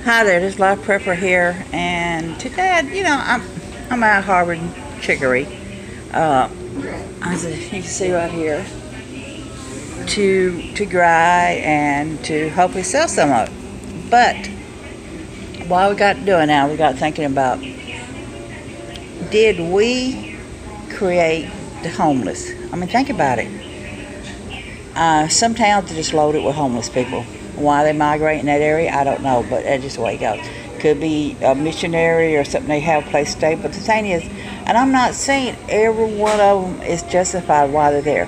Hi there, this is Life Prepper here, and today, I'm out harboring chicory. As you can see right here, to dry and to hopefully sell some of it. But what we got doing now, we got thinking about: did we create the homeless? I mean, think about it. Some towns are just loaded with homeless people. Why they migrate in that area, I don't know, but that's just the way it goes. Could be a missionary or something, they have a place to stay. But the thing is, and I'm not saying every one of them is justified why they're there.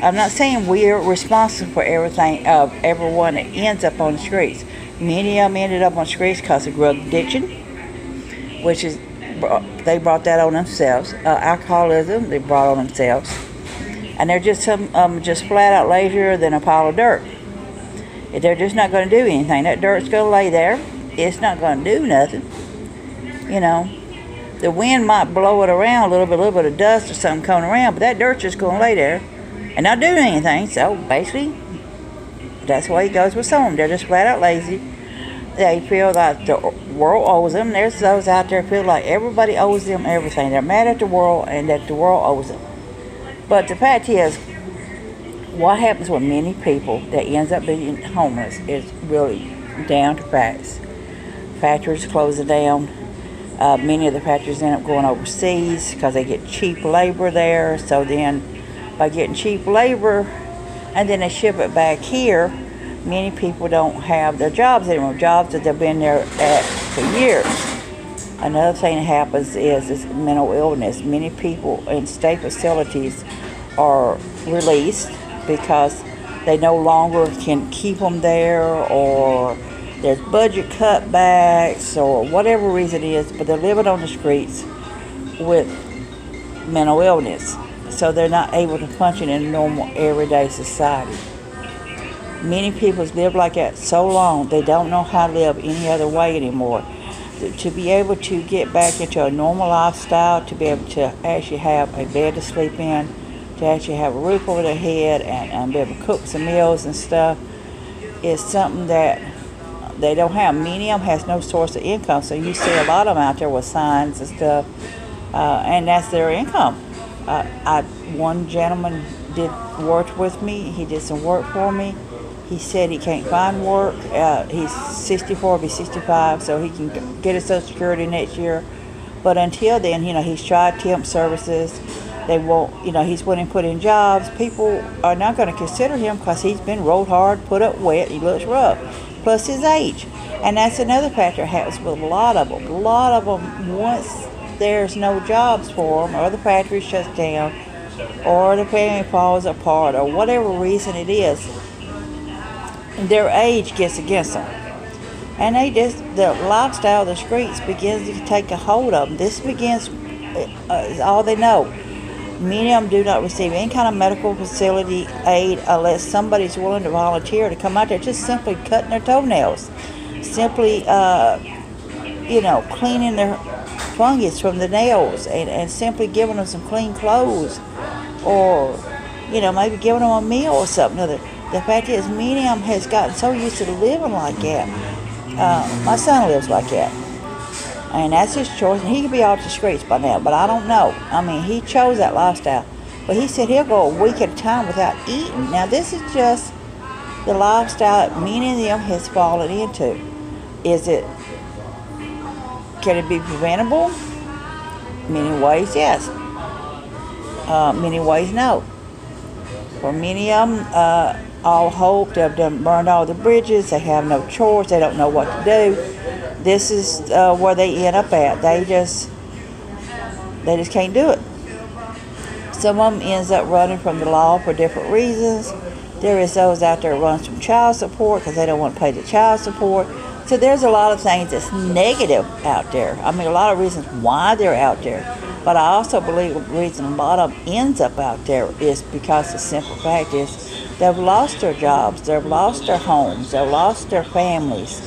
I'm not saying we're responsible for everything of everyone that ends up on the streets. Many of them ended up on the streets because of drug addiction, which is they brought that on themselves. Alcoholism, they brought on themselves, and they're just just flat out lazier than a pile of dirt. They're just not going to do anything. That dirt's going to lay there. It's not going to do nothing. You know, the wind might blow it around a little bit of dust or something coming around, but that dirt's just going to lay there and not do anything. So basically, that's the way it goes with some of them. They're just flat out lazy. They feel like the world owes them. There's those out there who feel like everybody owes them everything. They're mad at the world and that the world owes them. But the fact is, what happens with many people that ends up being homeless is really down to facts. Factories closing down. Many of the factories end up going overseas because they get cheap labor there. So then by getting cheap labor and then they ship it back here, many people don't have their jobs anymore, jobs that they've been there at for years. Another thing that happens is mental illness. Many people in state facilities are released because they no longer can keep them there, or there's budget cutbacks, or whatever reason it is, but they're living on the streets with mental illness, so they're not able to function in a normal everyday society. Many people live like that so long they don't know how to live any other way anymore. To be able to get back into a normal lifestyle, to be able to actually have a bed to sleep in, to actually have a roof over their head and be able to cook some meals and stuff, is something that they don't have. Many of them has no source of income, so you see a lot of them out there with signs and stuff, and that's their income. One gentleman worked with me. He did some work for me. He said he can't find work. He's 64, be 65, so he can get his Social Security next year. But until then, he's tried temp services. They won't, he's willing to put in jobs. People are not going to consider him because he's been rolled hard, put up wet, he looks rough, plus his age. And that's another factor that happens with a lot of them. A lot of them, once there's no jobs for them, or the factory shuts down, or the family falls apart, or whatever reason it is, their age gets against them. And the lifestyle of the streets begins to take a hold of them. This begins, is all they know. Many of them do not receive any kind of medical facility aid unless somebody's willing to volunteer to come out there, just simply cutting their toenails, simply, cleaning their fungus from the nails, and simply giving them some clean clothes, or, maybe giving them a meal or something. The fact is, many of them has gotten so used to living like that. My son lives like that. And that's his choice, and he could be off the streets by now, but I don't know. I mean, he chose that lifestyle. But he said he'll go a week at a time without eating. Now, this is just the lifestyle that many of them has fallen into. Can it be preventable? Many ways, yes. Many ways, no. For many of them, all hope, they've burned all the bridges, they have no chores, they don't know what to do. This is where they end up at. They just can't do it. Some of them ends up running from the law for different reasons. There is those out there who runs from child support because they don't want to pay the child support. So there's a lot of things that's negative out there. I mean, a lot of reasons why they're out there. But I also believe the reason a lot of them ends up out there is because the simple fact is they've lost their jobs, they've lost their homes, they've lost their families.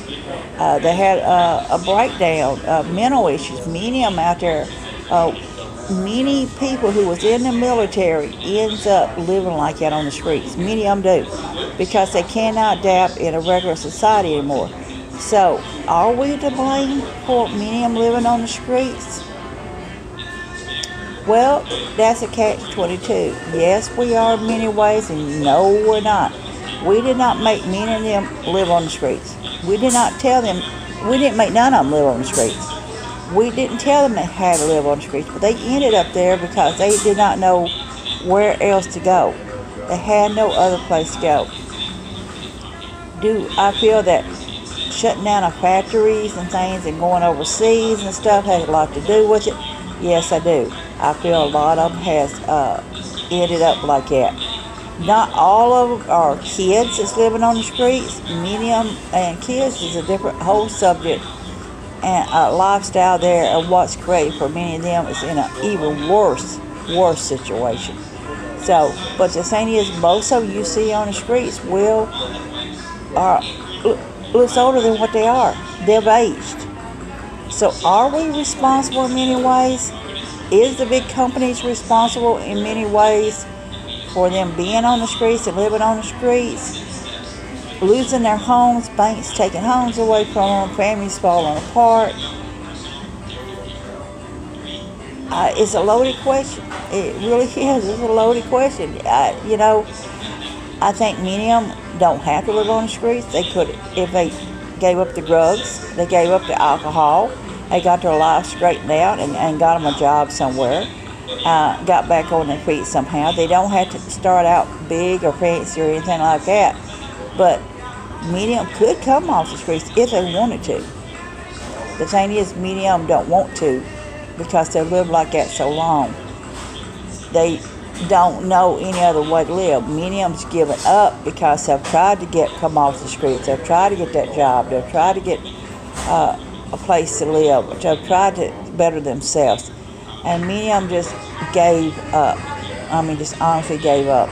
They had a breakdown, mental issues. Many of them out there, many people who was in the military ends up living like that on the streets. Many of them do, because they cannot adapt in a regular society anymore. So, are we to blame for many of them living on the streets? Well, that's a catch-22. Yes, we are in many ways, and no, we're not. We did not make many of them live on the streets. We did not tell them, we didn't make none of them live on the streets. We didn't tell them they had to live on the streets, but they ended up there because they did not know where else to go. They had no other place to go. Do I feel that shutting down our factories and things and going overseas and stuff has a lot to do with it? Yes, I do. I feel a lot of them has ended up like that. Not all of them are kids that's living on the streets. Many of them, and kids is a different whole subject, and lifestyle there, and what's created for many of them is in an even worse situation. So, but the thing is, most of you see on the streets are looks older than what they are. They've aged. So, are we responsible in many ways? Is the big companies responsible in many ways for them being on the streets and living on the streets, losing their homes, banks taking homes away from them, families falling apart? It's a loaded question. It really is. It's a loaded question. I think many of them don't have to live on the streets. They could, if they gave up the drugs, they gave up the alcohol, they got their life straightened out and got them a job somewhere, got back on their feet somehow. They don't have to start out big or fancy or anything like that. But many of them could come off the streets if they wanted to. The thing is, many of them don't want to because they've lived like that so long. They don't know any other way to live. Many of them's given up because they've tried to come off the streets. They've tried to get that job. They've tried to get a place to live. They've tried to better themselves. And many of them just gave up. Just honestly gave up.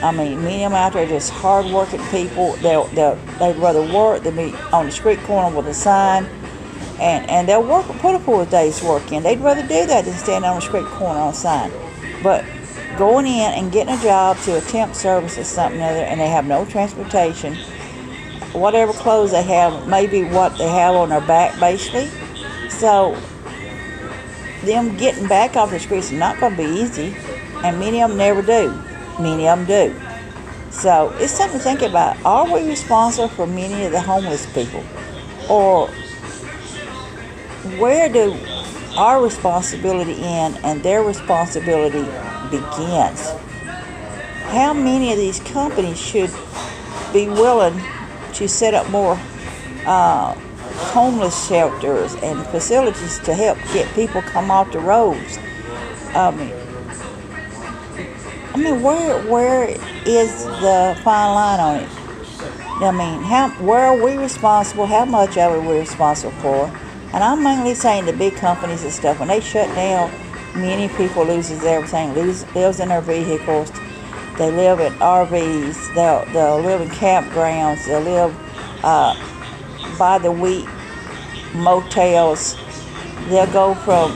Many of them out there are just hard-working people. They'd rather work than be on the street corner with a sign. And they'll put a full day's work in. They'd rather do that than stand on the street corner on a sign. But going in and getting a job to a temp service or something or other, and they have no transportation, whatever clothes they have, maybe what they have on their back, basically. So them getting back off the streets is not going to be easy, and many of them never do. Many of them do. So it's something to think about. Are we responsible for many of the homeless people? Or where do our responsibility end and their responsibility begins? How many of these companies should be willing to set up more homeless shelters and facilities to help get people come off the roads? Where is the fine line on it? Where are we responsible? How much of it we're responsible for? And I'm mainly saying the big companies and stuff, when they shut down, many people loses everything, lives in their vehicles. They live in RVs. They'll live in campgrounds. They'll live by the week motels. They'll go from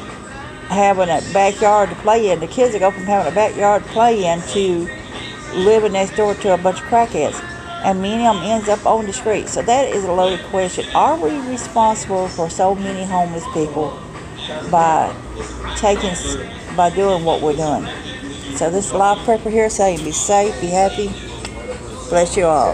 having a backyard to play in. The kids will go from having a backyard to play in to living next door to a bunch of crackheads. And many of them ends up on the street. So that is a loaded question. Are we responsible for so many homeless people by doing what we're doing? So this is Life Prepper here saying be safe, be happy. Bless you all.